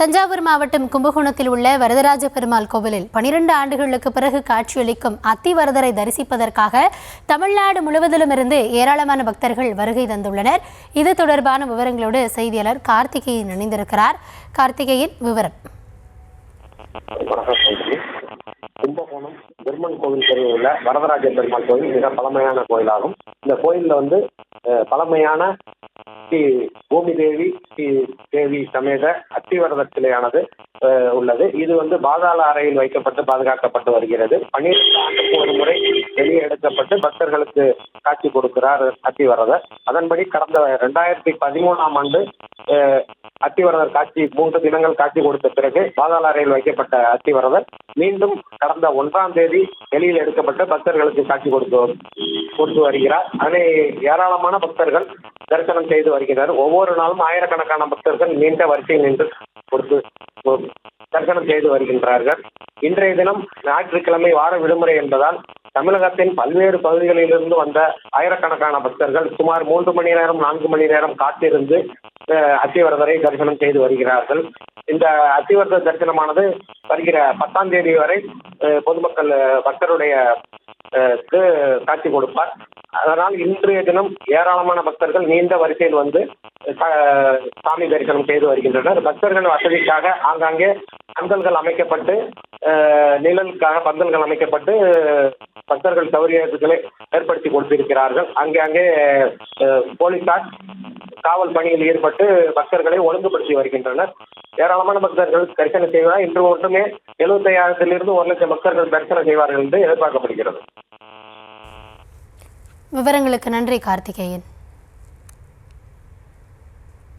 தஞ்சாவூர் மாவட்டம் கும்பகோணத்தில் உள்ள வரதராஜ பெருமாள் கோவிலில் 12 ஆண்டுகளுக்கு பிறகு காட்சியளிக்கும் அத்திவரதரை தரிசிப்பதற்காக தமிழ்நாடு முழுவதிலும் இருந்து ஏராளமான பக்தர்கள் வருகை தந்துள்ளனர். இது தொடர்பான விவரங்களோடு செய்தியாளர் கார்த்திகேயன் இணைந்திருக்கிறார். கார்த்திகேயன், விவரம். கும்பகோணம் பெருமாள் கோவில் தெருவில் உள்ள வரதராஜ பெருமாள் கோவில் மிக பழமையான கோயிலாகும். இந்த கோயிலில் பழமையான ஸ்ரீ பூமி தேவி தேவி சமேத அத்திவரதர் சிலையானது உள்ளது. இது பாதாள அறையில் வைக்கப்பட்டு பாதுகாக்கப்பட்டு வருகிறது. 12 ஆண்டுக்கு ஒரு முறை வெளியே எடுக்கப்பட்டு பக்தர்களுக்கு காட்சி கொடுக்கிறார் அத்திவரதர். அதன்படி கடந்த 2013ஆம் ஆண்டு அத்திவரதர் காட்சி 3 தினங்கள் காட்சி கொடுத்த பிறகு பாதாள அறையில் வைக்கப்பட்ட அத்திவரதர் மீண்டும் கடந்த 1ஆம் தேதி வெளியில் எடுக்கப்பட்டு பக்தர்களுக்கு காட்சி கொடுத்து வருகிறார். அதை ஏராளமான பக்தர்கள் தரிசனம் செய்து வருகிறார். ஒவ்வொரு நாளும் ஆயிரக்கணக்கான பக்தர்கள் நீண்ட வரிசையில் நின்று தரிசனம் செய்து வருகின்றார்கள். இன்றைய தினம் ஞாயிற்றுக்கிழமை வார விடுமுறை என்பதால் தமிழகத்தின் பல்வேறு பகுதிகளிலிருந்து வந்த ஆயிரக்கணக்கான பக்தர்கள் சுமார் 3 மணி நேரம் 4 மணி நேரம் காத்திருந்து அத்திவரதரை தரிசனம் செய்து வருகிறார்கள். இந்த அத்திவரதர் தரிசனமானது வருகிற 10ஆம் தேதி வரை பொதுமக்கள் பக்தருடைய காட்சி கொடுப்பார். அதனால் இன்றைய தினம் ஏராளமான பக்தர்கள் நீண்ட வரிசையில் சாமி தரிசனம் செய்து வருகின்றனர். பக்தர்கள் வசதிக்காக ஆங்காங்கே பந்தல்கள் அமைக்கப்பட்டு நிழலுக்காக பந்தல்கள் அமைக்கப்பட்டு பக்தர்கள் சௌகரியங்களை ஏற்படுத்தி கொடுத்திருக்கிறார்கள். அங்கே போலீசார் காவல் பணியில் ஈடுபட்டு பக்தர்களை ஒழுங்குபடுத்தி வருகின்றனர். ஏராளமான பக்தர்கள் தரிசனம் செய்வதால் இன்று மட்டுமே 75,000 1 லட்சம் பக்தர்கள் தரிசனம் செய்வார்கள் என்று எதிர்பார்க்கப்படுகிறது. விவரங்களுக்கு நன்றி கார்த்திகேயன்.